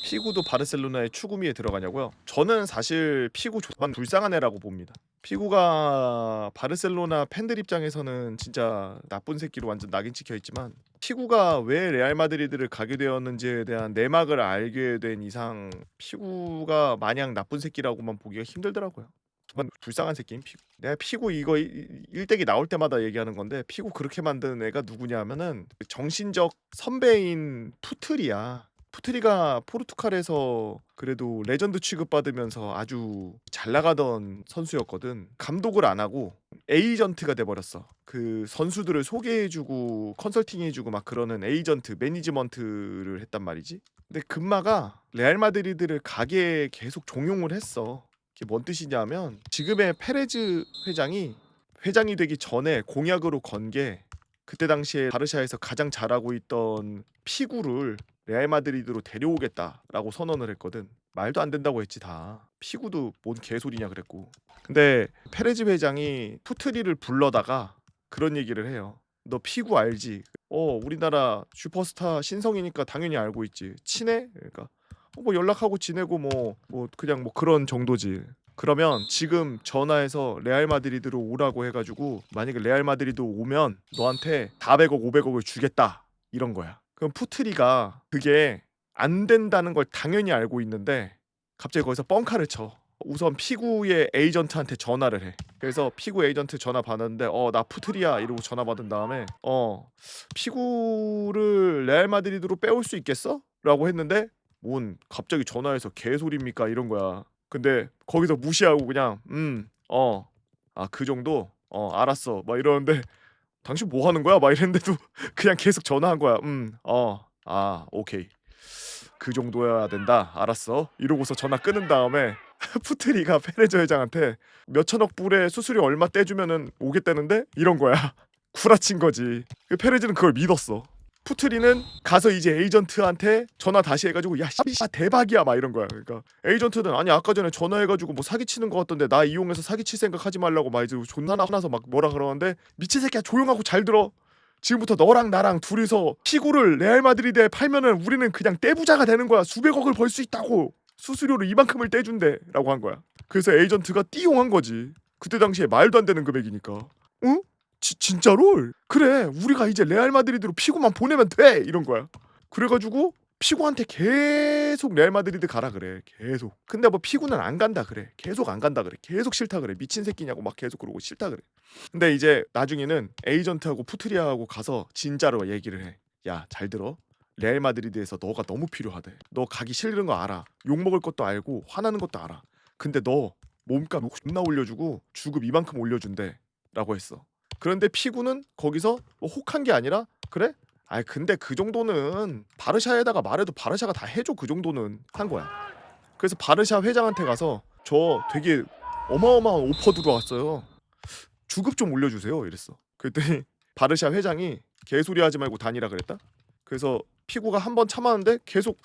피구도 바르셀로나의 추구미에 들어가냐고요? 저는 사실 피구 조반 불쌍한 애라고 봅니다. 피구가 바르셀로나 팬들 입장에서는 진짜 나쁜 새끼로 완전 낙인 찍혀 있지만 피구가 왜 레알 마드리드를 가게 되었는지에 대한 내막을 알게 된 이상 피구가 마냥 나쁜 새끼라고만 보기가 힘들더라고요. 정말 불쌍한 새끼인 피구. 내가 피구 이거 일대기 나올 때마다 얘기하는 건데 피구 그렇게 만든 애가 누구냐 하면은 정신적 선배인 푸틀이야. 푸트리가 포르투갈에서 그래도 레전드 취급받으면서 아주 잘 나가던 선수였거든. 감독을 안 하고 에이전트가 돼 버렸어. 그 선수들을 소개해주고 컨설팅해주고 막 그러는 에이전트, 매니지먼트를 했단 말이지. 근데 금마가 레알 마드리드를 가게 계속 종용을 했어. 그게 뭔 뜻이냐면 지금의 페레즈 회장이 되기 전에 공약으로 건 게 그때 당시에 바르샤에서 가장 잘하고 있던 피구를 레알 마드리드로 데려오겠다라고 선언을 했거든. 말도 안 된다고 했지 다. 피구도 뭔 개소리냐 그랬고. 근데 페레즈 회장이 푸트리를 불러다가 그런 얘기를 해요. 너 피구 알지? 우리나라 슈퍼스타 신성이니까 당연히 알고 있지. 친해? 그러니까 뭐 연락하고 지내고 뭐 그냥 뭐 그런 정도지. 그러면 지금 전화해서 레알 마드리드로 오라고 해가지고 만약에 레알 마드리드 오면 너한테 400억 500억을 주겠다 이런 거야. 그럼 푸트리가 그게 안 된다는 걸 당연히 알고 있는데 갑자기 거기서 뻥카를 쳐. 우선 피구의 에이전트한테 전화를 해. 그래서 피구 에이전트 전화 받았는데 나 푸트리야 이러고 전화 받은 다음에 피구를 레알 마드리드로 빼올 수 있겠어? 라고 했는데 뭔 갑자기 전화해서 개소리입니까 이런 거야. 근데 거기서 무시하고 그냥 그 정도? 알았어 막 이러는데 당신 뭐 하는 거야? 막 이랬는데도 그냥 계속 전화한 거야. 오케이. 그 정도여야 된다. 알았어. 이러고서 전화 끊은 다음에 푸트리가 페레저 회장한테 몇천억 불에 수수료 얼마 떼주면은 오겠다는데 이런 거야. 구라친 거지. 그 페레즈는 그걸 믿었어. 푸트리는 가서 이제 에이전트한테 전화 다시 해가지고 야 씨발 대박이야 막 이런 거야. 그러니까 에이전트는 아니 아까 전에 전화해가지고 뭐 사기치는 거 같던데 나 이용해서 사기칠 생각하지 말라고 막 이제 존나 화나서 막 뭐라 그러는데 미친 새끼야 조용하고 잘 들어. 지금부터 너랑 나랑 둘이서 피구를 레알 마드리드에 팔면은 우리는 그냥 떼부자가 되는 거야. 수백억을 벌 수 있다고. 수수료를 이만큼을 떼준대라고 한 거야. 그래서 에이전트가 띠용한 거지. 그때 당시에 말도 안 되는 금액이니까. 응? 진짜로? 그래 우리가 이제 레알 마드리드로 피고만 보내면 돼 이런 거야. 그래가지고 피고한테 계속 레알 마드리드 가라 그래 계속. 근데 뭐 피고는 안 간다 그래. 계속 안 간다 그래. 계속 싫다 그래. 미친 새끼냐고 막 계속 그러고 싫다 그래. 근데 이제 나중에는 에이전트하고 푸트리아하고 가서 진짜로 얘기를 해. 야 잘 들어. 레알 마드리드에서 너가 너무 필요하대. 너 가기 싫은 거 알아. 욕 먹을 것도 알고 화나는 것도 알아. 근데 너 몸값 존나 올려주고 주급 이만큼 올려준대 라고 했어. 그런데 피구는 거기서 뭐 혹한 게 아니라 그래? 아이 근데 그 정도는 바르샤에다가 말해도 바르샤가 다 해줘 그 정도는 한 거야. 그래서 바르샤 회장한테 가서 저 되게 어마어마한 오퍼 들어왔어요. 주급 좀 올려주세요 이랬어. 그랬더니 바르샤 회장이 개소리 하지 말고 다니라 그랬다. 그래서 피구가 한 번 참았는데 계속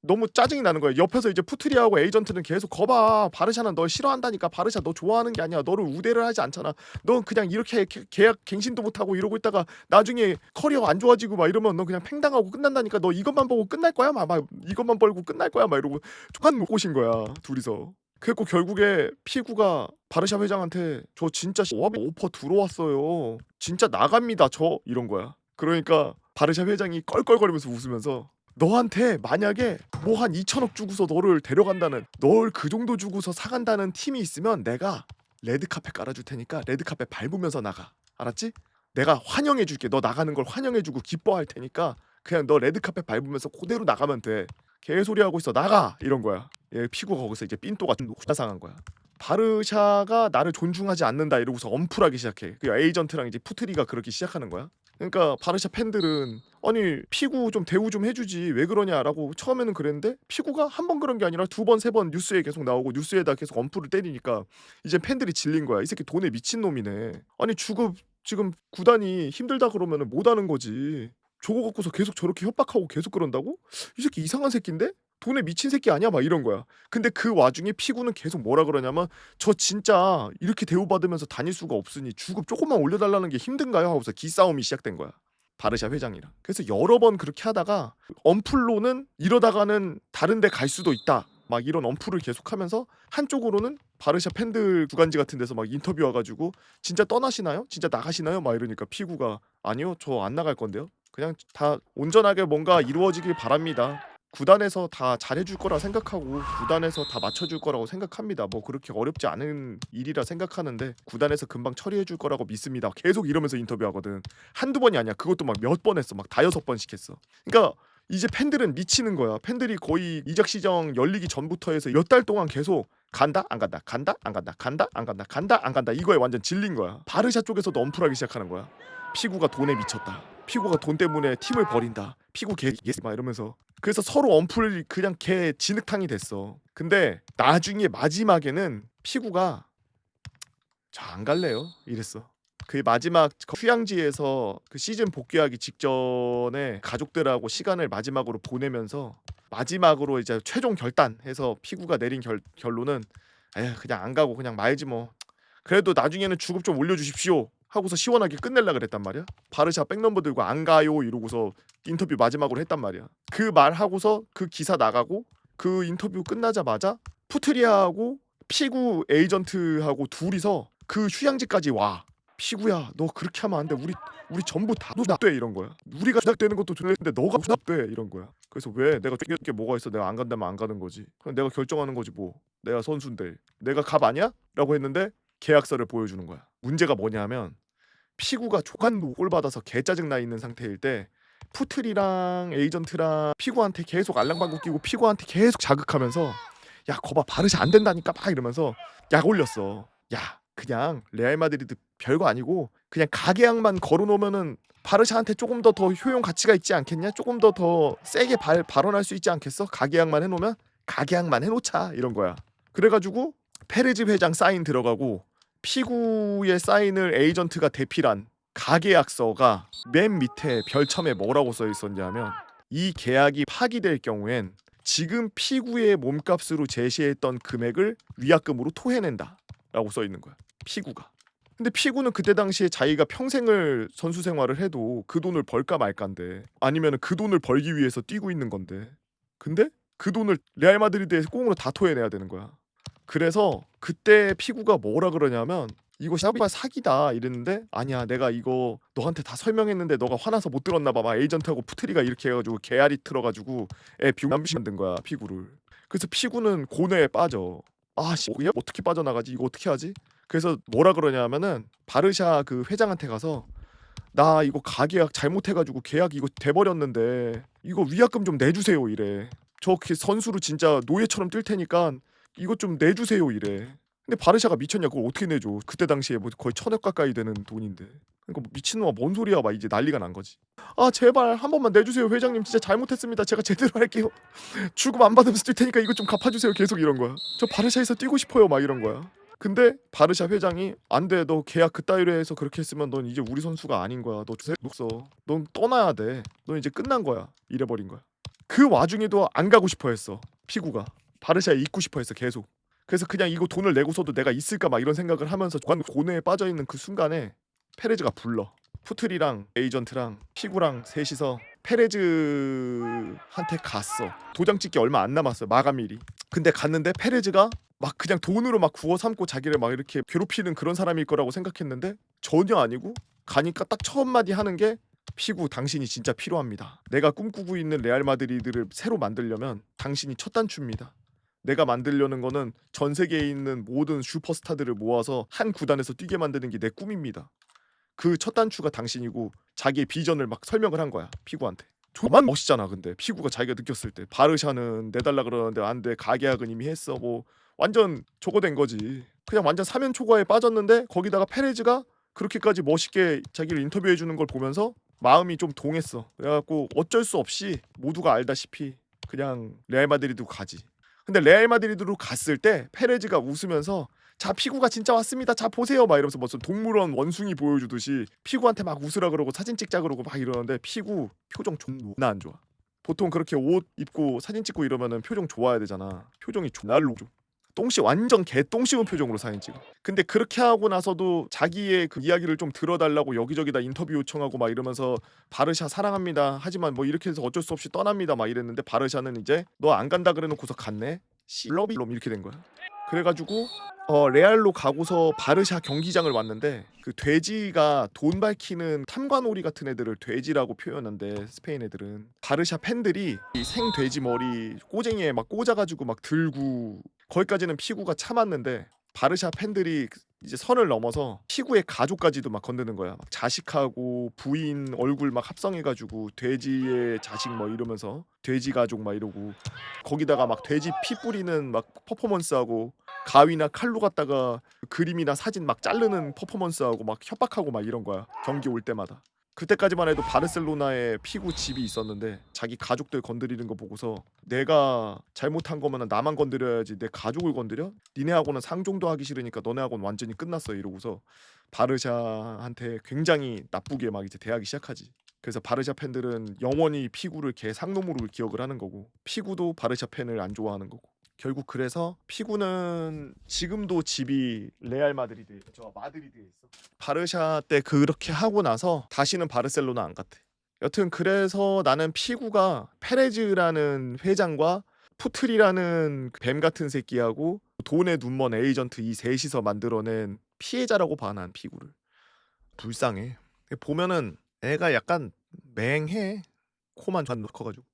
너무 짜증이 나는 거야. 옆에서 이제 푸트리하고 에이전트는 계속 거봐 바르샤는 널 싫어한다니까. 바르샤 너 좋아하는 게 아니야. 너를 우대를 하지 않잖아. 넌 그냥 이렇게 계약 갱신도 못하고 이러고 있다가 나중에 커리어 안 좋아지고 막 이러면 너 그냥 팽당하고 끝난다니까. 너 이것만 보고 끝날 거야. 막 이것만 벌고 끝날 거야. 막 이러고 한 꼬신 거야 둘이서. 그래갖고 결국에 피구가 바르샤 회장한테 저 진짜 오퍼 들어왔어요. 진짜 나갑니다 저 이런 거야. 그러니까 바르샤 회장이 껄껄거리면서 웃으면서 너한테 만약에 뭐 한 2천억 주고서 너를 데려간다는 널 그 정도 주고서 사간다는 팀이 있으면 내가 레드카펫 깔아줄 테니까 레드카펫 밟으면서 나가. 알았지? 내가 환영해줄게. 너 나가는 걸 환영해주고 기뻐할 테니까 그냥 너 레드카펫 밟으면서 그대로 나가면 돼. 개소리 하고 있어 나가 이런 거야. 얘 피구가 거기서 이제 삔또가 상한 거야. 바르샤가 나를 존중하지 않는다 이러고서 엄풀하기 시작해. 그 에이전트랑 이제 푸트리가 그렇게 시작하는 거야. 그러니까 바르샤 팬들은 아니 피구 좀 대우 좀 해주지 왜 그러냐라고 처음에는 그랬는데 피구가 한 번 그런 게 아니라 두 번 세 번 뉴스에 계속 나오고 뉴스에다 계속 엄풀을 때리니까 이제 팬들이 질린 거야. 이 새끼 돈에 미친 놈이네. 아니 주급 지금 구단이 힘들다 그러면은 못 하는 거지. 저거 갖고서 계속 저렇게 협박하고 계속 그런다고? 이 새끼 이상한 새끼인데? 돈에 미친 새끼 아니야? 막 이런 거야. 근데 그 와중에 피구는 계속 뭐라 그러냐면 저 진짜 이렇게 대우받으면서 다닐 수가 없으니 주급 조금만 올려달라는 게 힘든가요? 하고서 기싸움이 시작된 거야. 바르샤 회장이랑. 그래서 여러 번 그렇게 하다가 언플로는 이러다가는 다른 데 갈 수도 있다. 막 이런 언플을 계속하면서 한쪽으로는 바르샤 팬들 구간지 같은 데서 막 인터뷰 와 가지고 "진짜 떠나시나요? 진짜 나가시나요?" 막 이러니까 피구가 "아니요. 저 안 나갈 건데요. 그냥 다 온전하게 뭔가 이루어지길 바랍니다. 구단에서 다 잘해 줄 거라 생각하고 구단에서 다 맞춰 줄 거라고 생각합니다. 뭐 그렇게 어렵지 않은 일이라 생각하는데 구단에서 금방 처리해 줄 거라고 믿습니다." 계속 이러면서 인터뷰하거든. 한두 번이 아니야. 그것도 막 몇 번 했어. 막 다여섯 번씩 했어. 그러니까 이제 팬들은 미치는 거야. 팬들이 거의 이적 시장 열리기 전부터 해서 몇 달 동안 계속 간다 안 간다 간다 안 간다 간다 안 간다 간다 안 간다 이거에 완전 질린 거야. 바르샤 쪽에서도 언플하기 시작하는 거야. 피구가 돈에 미쳤다. 피구가 돈 때문에 팀을 버린다. 피구 개 막 이러면서. 그래서 서로 언플이 그냥 개 진흙탕이 됐어. 근데 나중에 마지막에는 피구가 "저 안 갈래요." 이랬어. 그 마지막 휴양지에서 그 시즌 복귀하기 직전에 가족들하고 시간을 마지막으로 보내면서 마지막으로 이제 최종 결단해서 피구가 내린 결론은 "에휴 그냥 안 가고 그냥 말지 뭐. 그래도 나중에는 주급 좀 올려주십시오." 하고서 시원하게 끝낼라 그랬단 말이야. 바르샤 백넘버 들고 "안 가요." 이러고서 인터뷰 마지막으로 했단 말이야. 그 말하고서 그 기사 나가고 그 인터뷰 끝나자마자 푸트리아하고 피구 에이전트하고 둘이서 그 휴양지까지 와. "피구야 너 그렇게 하면 안 돼. 우리 전부 다 주납돼." 이런 거야. "우리가 주납되는 것도 좋은데 너가 주납돼." 이런 거야. 그래서 "왜? 내가 주납될 게 뭐가 있어. 내가 안 간다면 안 가는 거지. 그냥 내가 결정하는 거지 뭐. 내가 선수인데. 내가 갑 아니야?" 라고 했는데 계약서를 보여주는 거야. 문제가 뭐냐면 피구가 조간도 꼴 받아서 개 짜증 나 있는 상태일 때 푸틀이랑 에이전트랑 피구한테 계속 알랑방구 끼고 피구한테 계속 자극하면서 "야 거봐 바르샤 안 된다니까." 막 이러면서 약 올렸어. "야 그냥 레알 마드리드 별거 아니고 그냥 가계약만 걸어 놓으면은 바르샤한테 조금 더 효용 가치가 있지 않겠냐? 조금 더 세게 발언할 수 있지 않겠어? 가계약만 해 놓으면 가계약만 해 놓자." 이런 거야. 그래 가지고 페레즈 회장 사인 들어가고 피구의 사인을 에이전트가 대필한 가계약서가 맨 밑에 별첨에 뭐라고 써 있었냐면 "이 계약이 파기될 경우엔 지금 피구의 몸값으로 제시했던 금액을 위약금으로 토해낸다."라고 써 있는 거야. 피구가. 근데 피구는 그때 당시에 자기가 평생을 선수 생활을 해도 그 돈을 벌까 말까인데 아니면은 그 돈을 벌기 위해서 뛰고 있는 건데 근데 그 돈을 레알 마드리드에서 꽁으로 다 토해내야 되는 거야. 그래서 그때 피구가 뭐라 그러냐면 "이거 씨발 사기다." 이랬는데 "아니야. 내가 이거 너한테 다 설명했는데 너가 화나서 못 들었나 봐." 막 에이전트하고 푸트리가 이렇게 해 가지고 개알이 틀어 가지고 애 비용남시 만든 거야 피구를. 그래서 피구는 고뇌에 빠져. "아 씨 이거 어떻게 빠져나가지? 이거 어떻게 하지?" 그래서 뭐라 그러냐면은 바르샤 그 회장한테 가서 "나 이거 가계약 잘못해 가지고 계약 이거 돼 버렸는데 이거 위약금 좀 내주세요." 이래. "저 선수로 진짜 노예처럼 뛸 테니까 이것 좀 내주세요." 이래. 근데 바르샤가 미쳤냐 그걸 어떻게 내줘. 그때 당시에 뭐 거의 1,000억 가까이 되는 돈인데. 그러니까 "미친놈아 뭔 소리야." 막 이제 난리가 난 거지. "아 제발 한 번만 내주세요. 회장님 진짜 잘못했습니다. 제가 제대로 할게요. 주급 안 받으면서 뛸 테니까 이것 좀 갚아주세요." 계속 이런 거야. "저 바르샤에서 뛰고 싶어요." 막 이런 거야. 근데 바르샤 회장이 "안 돼. 너 계약 그따위로 해서 그렇게 했으면 넌 이제 우리 선수가 아닌 거야. 너 주색 없어. 넌 떠나야 돼. 넌 이제 끝난 거야." 이래 버린 거야. 그 와중에도 안 가고 싶어 했어. 피구가. 바르샤에 있고 싶어 했어 계속. 그래서 그냥 이거 돈을 내고서도 내가 있을까 막 이런 생각을 하면서 고뇌에 빠져 있는 그 순간에 페레즈가 불러. 푸틀이랑 에이전트랑 피구랑 셋이서 페레즈한테 갔어. 도장 찍기 얼마 안 남았어요. 마감일이. 근데 갔는데 페레즈가 막 그냥 돈으로 막 구워 삼고 자기를 막 이렇게 괴롭히는 그런 사람일 거라고 생각했는데 전혀 아니고 가니까 딱 첫 마디 하는 게 "피구 당신이 진짜 필요합니다. 내가 꿈꾸고 있는 레알 마드리드를 새로 만들려면 당신이 첫 단추입니다. 내가 만들려는 거는 전 세계에 있는 모든 슈퍼스타들을 모아서 한 구단에서 뛰게 만드는 게 내 꿈입니다. 그 첫 단추가 당신이고." 자기의 비전을 막 설명을 한 거야 피구한테. 저만 멋있잖아. 근데 피구가 자기가 느꼈을 때 바르샤는 내달라 그러는데 "안 돼. 가계약은 이미 했어." 뭐 완전 저거 된 거지. 그냥 완전 사면 초과에 빠졌는데 거기다가 페레즈가 그렇게까지 멋있게 자기를 인터뷰해 주는 걸 보면서 마음이 좀 동했어. 그래 갖고 어쩔 수 없이 모두가 알다시피 그냥 레알 마드리드로 가지. 근데 레알 마드리드로 갔을 때 페레즈가 웃으면서 "자 피구가 진짜 왔습니다. 자 보세요." 막 이러면서 무슨 동물원 원숭이 보여주듯이 피구한테 막 웃으라 그러고 사진 찍자 그러고 막 이러는데 피구 표정 존나 안 좋아. 보통 그렇게 옷 입고 사진 찍고 이러면은 표정 좋아야 되잖아. 표정이 존나 로죠. 똥씨 완전 개똥 씹은 표정으로 사진 찍어. 근데 그렇게 하고 나서도 자기의 그 이야기를 좀 들어달라고 여기저기다 인터뷰 요청하고 막 이러면서 바르샤 사랑합니다. 하지만 뭐 이렇게 해서 어쩔 수 없이 떠납니다. 막 이랬는데 바르샤는 이제 너 안 간다 그래놓고서 갔네. 씨러비롬 이렇게 된 거야. 그래가지고 레알로 가고서 바르샤 경기장을 왔는데 그 돼지가 돈 밝히는 탐관오리 같은 애들을 돼지라고 표현한대 스페인 애들은. 바르샤 팬들이 이 생 돼지 머리 꼬쟁이에 막 꽂아가지고 막 들고 거기까지는 피구가 참았는데 바르샤 팬들이 이제 선을 넘어서 피구의 가족까지도 막 건드는 거야. 막 자식하고 부인 얼굴 막 합성해가지고 돼지의 자식 뭐 이러면서 돼지 가족 막 이러고 거기다가 막 돼지 피 뿌리는 막 퍼포먼스하고 가위나 칼로 갖다가 그림이나 사진 막 자르는 퍼포먼스하고 막 협박하고 막 이런 거야. 경기 올 때마다. 그때까지만 해도 바르셀로나에 피구 집이 있었는데 자기 가족들 건드리는 거 보고서 내가 잘못한 거면 나만 건드려야지 내 가족을 건드려? 니네하고는 상종도 하기 싫으니까 너네하고는 완전히 끝났어 이러고서 바르샤한테 굉장히 나쁘게 막 이제 대하기 시작하지. 그래서 바르샤 팬들은 영원히 피구를 개 상놈으로 기억을 하는 거고 피구도 바르샤 팬을 안 좋아하는 거고 결국 그래서 피구는 지금도 집이 레알 마드리드에 저 마드리드에 있어. 바르샤 때 그렇게 하고 나서 다시는 바르셀로나 안 갔대. 여튼 그래서 나는 피구가 페레즈라는 회장과 푸틀이라는 뱀 같은 새끼하고 돈에 눈먼 에이전트 이 셋이서 만들어낸 피해자라고 봐. 난 피구를 불쌍해. 보면은 애가 약간 맹해. 코만 잔 커가지고